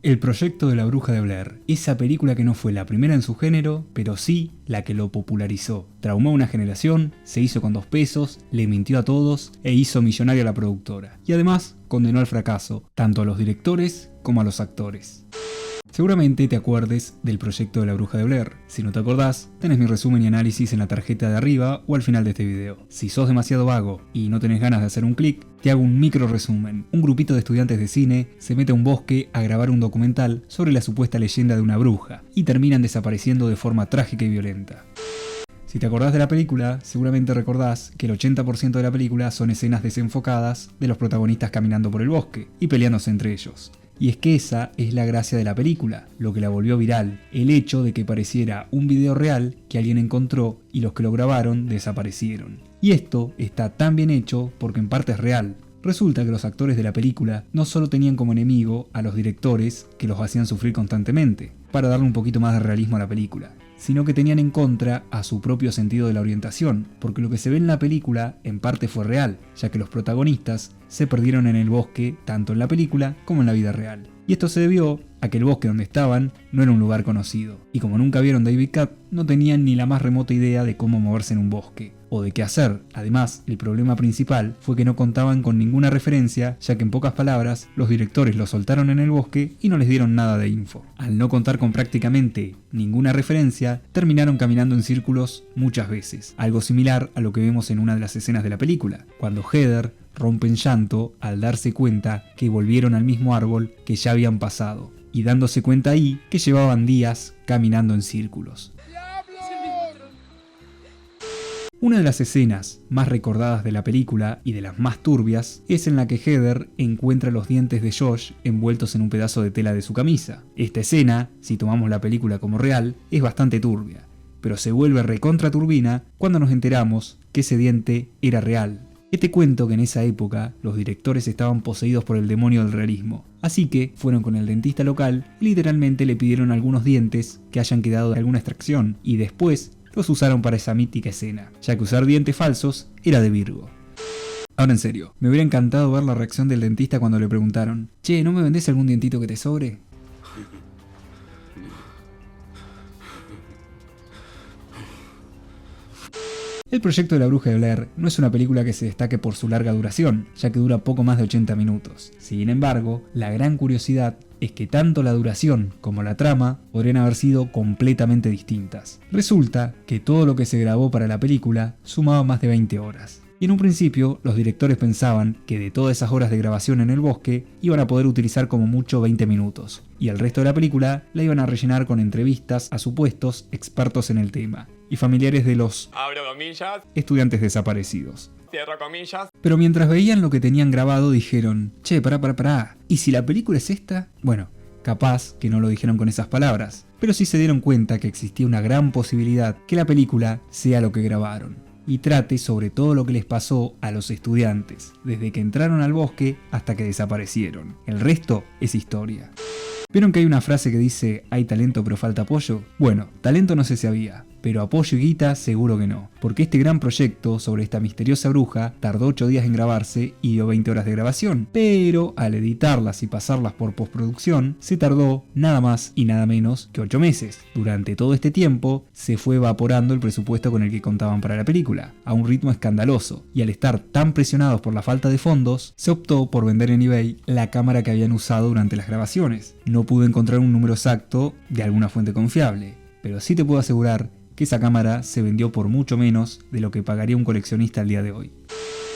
El proyecto de la Bruja de Blair, esa película que no fue la primera en su género, pero sí la que lo popularizó. Traumó a una generación, se hizo con 2 pesos, le mintió a todos e hizo millonaria a la productora. Y además condenó al fracaso, tanto a los directores como a los actores. Seguramente te acuerdes del proyecto de la Bruja de Blair. Si no te acordás, tenés mi resumen y análisis en la tarjeta de arriba o al final de este video. Si sos demasiado vago y no tenés ganas de hacer un clic, te hago un micro resumen. Un grupito de estudiantes de cine se mete a un bosque a grabar un documental sobre la supuesta leyenda de una bruja y terminan desapareciendo de forma trágica y violenta. Si te acordás de la película, seguramente recordás que el 80% de la película son escenas desenfocadas de los protagonistas caminando por el bosque y peleándose entre ellos. Y es que esa es la gracia de la película, lo que la volvió viral, el hecho de que pareciera un video real que alguien encontró y los que lo grabaron desaparecieron. Y esto está tan bien hecho porque en parte es real. Resulta que los actores de la película no solo tenían como enemigo a los directores que los hacían sufrir constantemente, para darle un poquito más de realismo a la película, sino que tenían en contra a su propio sentido de la orientación, porque lo que se ve en la película en parte fue real, ya que los protagonistas se perdieron en el bosque tanto en la película como en la vida real. Y esto se debió a que el bosque donde estaban no era un lugar conocido, y como nunca vieron David Cat, no tenían ni la más remota idea de cómo moverse en un bosque, o de qué hacer. Además, el problema principal fue que no contaban con ninguna referencia, ya que en pocas palabras, los directores los soltaron en el bosque y no les dieron nada de info. Al no contar con prácticamente ninguna referencia, terminaron caminando en círculos muchas veces, algo similar a lo que vemos en una de las escenas de la película, cuando Heather rompe en llanto al darse cuenta que volvieron al mismo árbol que ya habían pasado, y dándose cuenta ahí que llevaban días caminando en círculos. Una de las escenas más recordadas de la película y de las más turbias es en la que Heather encuentra los dientes de Josh envueltos en un pedazo de tela de su camisa. Esta escena, si tomamos la película como real, es bastante turbia, pero se vuelve recontra turbina cuando nos enteramos que ese diente era real. Te cuento que en esa época los directores estaban poseídos por el demonio del realismo, así que fueron con el dentista local y literalmente le pidieron algunos dientes que hayan quedado de alguna extracción y después los usaron para esa mítica escena, ya que usar dientes falsos era de Virgo. Ahora en serio, me hubiera encantado ver la reacción del dentista cuando le preguntaron: "Che, ¿no me vendés algún dientito que te sobre?". El proyecto de la Bruja de Blair no es una película que se destaque por su larga duración, ya que dura poco más de 80 minutos. Sin embargo, la gran curiosidad es que tanto la duración como la trama podrían haber sido completamente distintas. Resulta que todo lo que se grabó para la película sumaba más de 20 horas. Y en un principio, los directores pensaban que de todas esas horas de grabación en el bosque, iban a poder utilizar como mucho 20 minutos. Y el resto de la película la iban a rellenar con entrevistas a supuestos expertos en el tema y familiares de los abro comillas, estudiantes desaparecidos. cierro comillas. Pero mientras veían lo que tenían grabado dijeron: "Che, pará, ¿y si la película es esta?". Bueno, capaz que no lo dijeron con esas palabras, pero sí se dieron cuenta que existía una gran posibilidad que la película sea lo que grabaron y trate sobre todo lo que les pasó a los estudiantes, desde que entraron al bosque hasta que desaparecieron. El resto es historia. ¿Vieron que hay una frase que dice: "Hay talento pero falta apoyo"? Bueno, talento no sé si había, pero apoyo y guita seguro que no, porque este gran proyecto sobre esta misteriosa bruja tardó 8 días en grabarse y dio 20 horas de grabación, pero al editarlas y pasarlas por postproducción se tardó nada más y nada menos que 8 meses. Durante todo este tiempo se fue evaporando el presupuesto con el que contaban para la película, a un ritmo escandaloso, y al estar tan presionados por la falta de fondos, se optó por vender en eBay la cámara que habían usado durante las grabaciones. No pude encontrar un número exacto de alguna fuente confiable, pero sí te puedo asegurar que esa cámara se vendió por mucho menos de lo que pagaría un coleccionista al día de hoy.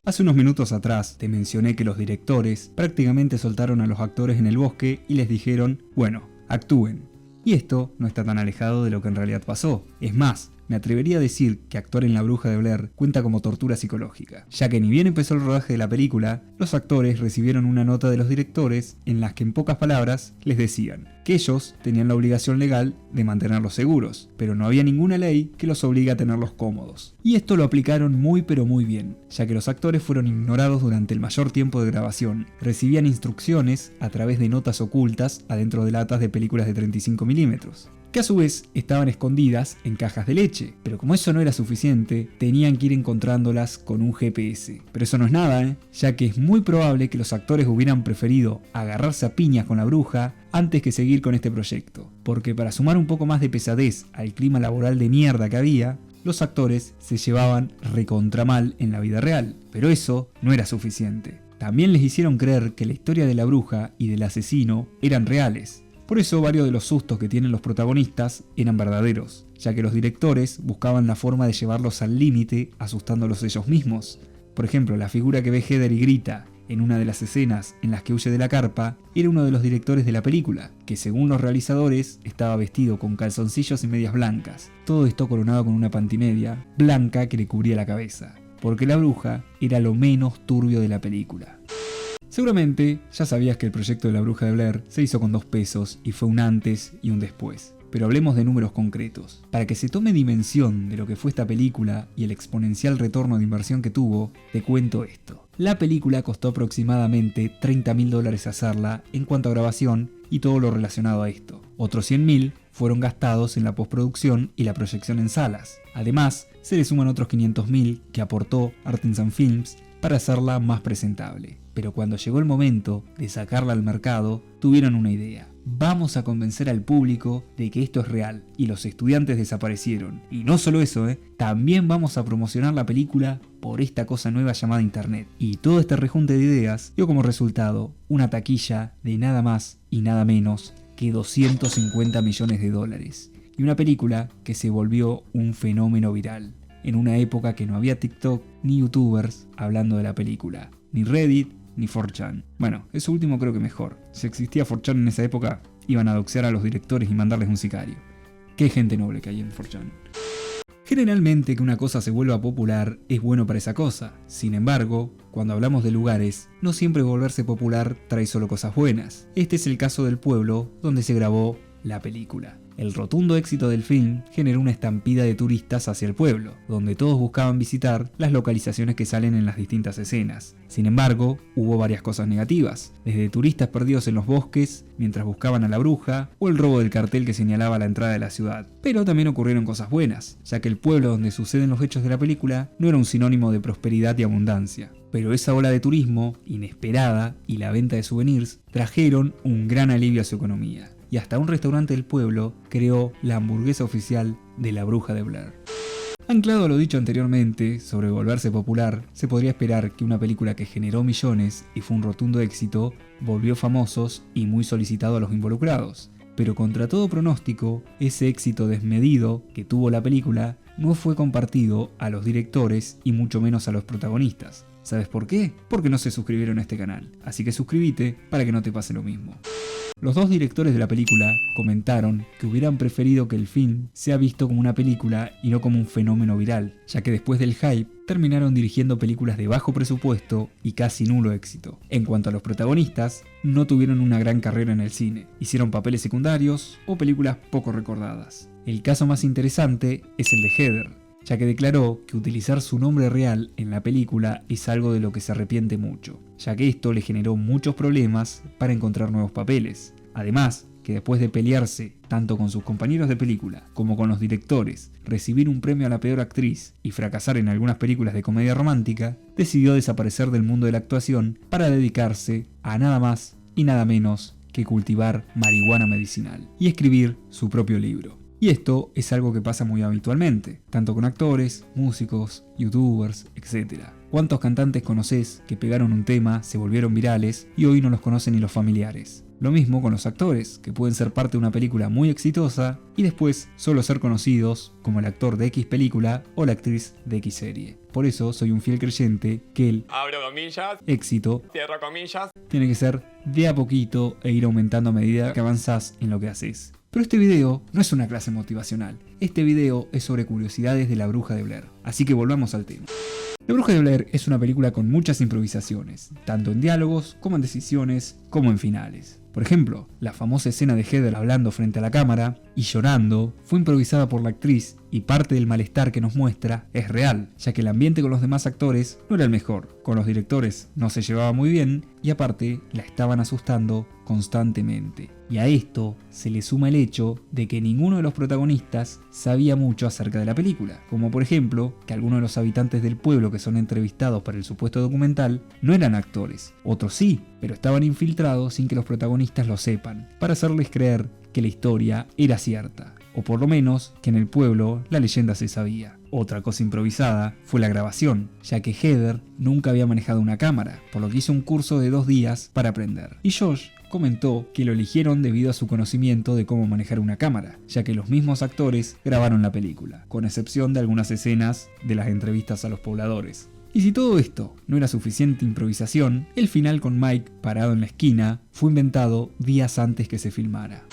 Hace unos minutos atrás te mencioné que los directores prácticamente soltaron a los actores en el bosque y les dijeron: "Bueno, actúen". Y esto no está tan alejado de lo que en realidad pasó. Es más, me atrevería a decir que actuar en La Bruja de Blair cuenta como tortura psicológica, ya que ni bien empezó el rodaje de la película, los actores recibieron una nota de los directores en las que en pocas palabras les decían que ellos tenían la obligación legal de mantenerlos seguros, pero no había ninguna ley que los obligue a tenerlos cómodos. Y esto lo aplicaron muy pero muy bien, ya que los actores fueron ignorados durante el mayor tiempo de grabación, recibían instrucciones a través de notas ocultas adentro de latas de películas de 35 milímetros. que a su vez estaban escondidas en cajas de leche. Pero como eso no era suficiente, tenían que ir encontrándolas con un GPS. Pero eso no es nada, ya que es muy probable que los actores hubieran preferido agarrarse a piñas con la bruja antes que seguir con este proyecto. Porque para sumar un poco más de pesadez al clima laboral de mierda que había, los actores se llevaban recontra mal en la vida real. Pero eso no era suficiente. También les hicieron creer que la historia de la bruja y del asesino eran reales. Por eso varios de los sustos que tienen los protagonistas eran verdaderos, ya que los directores buscaban la forma de llevarlos al límite asustándolos ellos mismos. Por ejemplo, la figura que ve Heather y grita en una de las escenas en las que huye de la carpa era uno de los directores de la película, que según los realizadores estaba vestido con calzoncillos y medias blancas, todo esto coronado con una pantimedia blanca que le cubría la cabeza, porque la bruja era lo menos turbio de la película. Seguramente ya sabías que el proyecto de la Bruja de Blair se hizo con 2 pesos y fue un antes y un después. Pero hablemos de números concretos. Para que se tome dimensión de lo que fue esta película y el exponencial retorno de inversión que tuvo, te cuento esto. La película costó aproximadamente $30.000 hacerla en cuanto a grabación y todo lo relacionado a esto. Otros 100.000 fueron gastados en la postproducción y la proyección en salas. Además, se le suman otros 500.000 que aportó Artisan Films para hacerla más presentable. Pero cuando llegó el momento de sacarla al mercado, tuvieron una idea. Vamos a convencer al público de que esto es real y los estudiantes desaparecieron. Y no solo eso, también vamos a promocionar la película por esta cosa nueva llamada internet. Y todo este rejunte de ideas dio como resultado una taquilla de nada más y nada menos que $250 millones. Y una película que se volvió un fenómeno viral. En una época que no había TikTok ni youtubers hablando de la película, ni Reddit, ni 4chan. Bueno, eso último creo que mejor. Si existía 4chan en esa época, iban a doxear a los directores y mandarles un sicario. Qué gente noble que hay en 4chan. Generalmente que una cosa se vuelva popular es bueno para esa cosa. Sin embargo, cuando hablamos de lugares, no siempre volverse popular trae solo cosas buenas. Este es el caso del pueblo donde se grabó la película. El rotundo éxito del film generó una estampida de turistas hacia el pueblo, donde todos buscaban visitar las localizaciones que salen en las distintas escenas. Sin embargo, hubo varias cosas negativas, desde turistas perdidos en los bosques mientras buscaban a la bruja, o el robo del cartel que señalaba la entrada de la ciudad. Pero también ocurrieron cosas buenas, ya que el pueblo donde suceden los hechos de la película no era un sinónimo de prosperidad y abundancia. Pero esa ola de turismo, inesperada, y la venta de souvenirs trajeron un gran alivio a su economía. Y hasta un restaurante del pueblo creó la hamburguesa oficial de la Bruja de Blair. Anclado a lo dicho anteriormente sobre volverse popular, se podría esperar que una película que generó millones y fue un rotundo éxito, volvió famosos y muy solicitado a los involucrados. Pero contra todo pronóstico, ese éxito desmedido que tuvo la película no fue compartido a los directores y mucho menos a los protagonistas. ¿Sabes por qué? Porque no se suscribieron a este canal, así que suscríbete para que no te pase lo mismo. Los 2 directores de la película comentaron que hubieran preferido que el film sea visto como una película y no como un fenómeno viral, ya que después del hype terminaron dirigiendo películas de bajo presupuesto y casi nulo éxito. En cuanto a los protagonistas, no tuvieron una gran carrera en el cine, hicieron papeles secundarios o películas poco recordadas. El caso más interesante es el de Heather, ya que declaró que utilizar su nombre real en la película es algo de lo que se arrepiente mucho, ya que esto le generó muchos problemas para encontrar nuevos papeles. Además, que después de pelearse tanto con sus compañeros de película como con los directores, recibir un premio a la peor actriz y fracasar en algunas películas de comedia romántica, decidió desaparecer del mundo de la actuación para dedicarse a nada más y nada menos que cultivar marihuana medicinal y escribir su propio libro. Y esto es algo que pasa muy habitualmente, tanto con actores, músicos, youtubers, etc. ¿Cuántos cantantes conoces que pegaron un tema, se volvieron virales y hoy no los conocen ni los familiares? Lo mismo con los actores, que pueden ser parte de una película muy exitosa y después solo ser conocidos como el actor de X película o la actriz de X serie. Por eso soy un fiel creyente que el abro comillas, éxito cierro comillas, tiene que ser de a poquito e ir aumentando a medida que avanzás en lo que haces. Pero este video no es una clase motivacional, este video es sobre curiosidades de la Bruja de Blair, así que volvamos al tema. La Bruja de Blair es una película con muchas improvisaciones, tanto en diálogos como en decisiones, como en finales. Por ejemplo, la famosa escena de Heather hablando frente a la cámara y llorando fue improvisada por la actriz y parte del malestar que nos muestra es real, ya que el ambiente con los demás actores no era el mejor, con los directores no se llevaba muy bien y aparte la estaban asustando constantemente. Y a esto se le suma el hecho de que ninguno de los protagonistas sabía mucho acerca de la película, como por ejemplo que algunos de los habitantes del pueblo que son entrevistados para el supuesto documental no eran actores, otros sí, pero estaban infiltrados sin que los protagonistas lo sepan, para hacerles creer que la historia era cierta, o por lo menos que en el pueblo la leyenda se sabía. Otra cosa improvisada fue la grabación, ya que Heather nunca había manejado una cámara, por lo que hizo un curso de 2 días para aprender. Y Josh comentó que lo eligieron debido a su conocimiento de cómo manejar una cámara, ya que los mismos actores grabaron la película, con excepción de algunas escenas de las entrevistas a los pobladores. Y si todo esto no era suficiente improvisación, el final con Mike parado en la esquina fue inventado días antes que se filmara.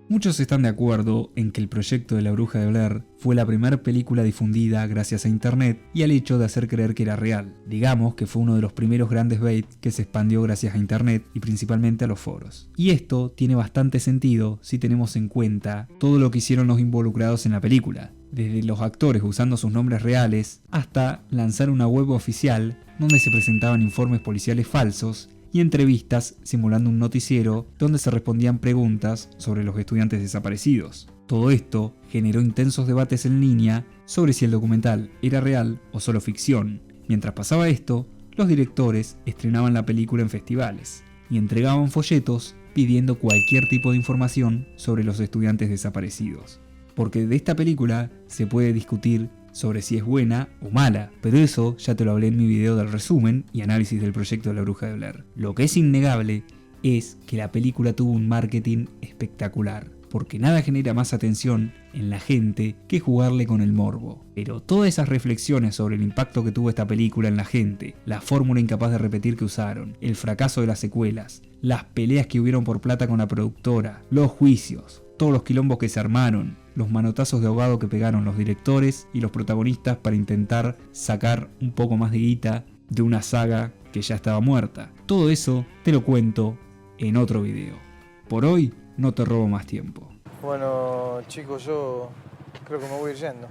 Muchos están de acuerdo en que el proyecto de La Bruja de Blair fue la primera película difundida gracias a internet y al hecho de hacer creer que era real. Digamos que fue uno de los primeros grandes bait que se expandió gracias a internet y principalmente a los foros. Y esto tiene bastante sentido si tenemos en cuenta todo lo que hicieron los involucrados en la película. Desde los actores usando sus nombres reales hasta lanzar una web oficial donde se presentaban informes policiales falsos y entrevistas simulando un noticiero donde se respondían preguntas sobre los estudiantes desaparecidos. Todo esto generó intensos debates en línea sobre si el documental era real o solo ficción. Mientras pasaba esto, los directores estrenaban la película en festivales y entregaban folletos pidiendo cualquier tipo de información sobre los estudiantes desaparecidos. Porque de esta película se puede discutir sobre si es buena o mala, pero eso ya te lo hablé en mi video del resumen y análisis del proyecto de La Bruja de Blair. Lo que es innegable es que la película tuvo un marketing espectacular, porque nada genera más atención en la gente que jugarle con el morbo. Pero todas esas reflexiones sobre el impacto que tuvo esta película en la gente, la fórmula incapaz de repetir que usaron, el fracaso de las secuelas, las peleas que hubieron por plata con la productora, los juicios, todos los quilombos que se armaron, los manotazos de ahogado que pegaron los directores y los protagonistas para intentar sacar un poco más de guita de una saga que ya estaba muerta. Todo eso te lo cuento en otro video. Por hoy no te robo más tiempo. Bueno chicos, yo creo que me voy a ir yendo.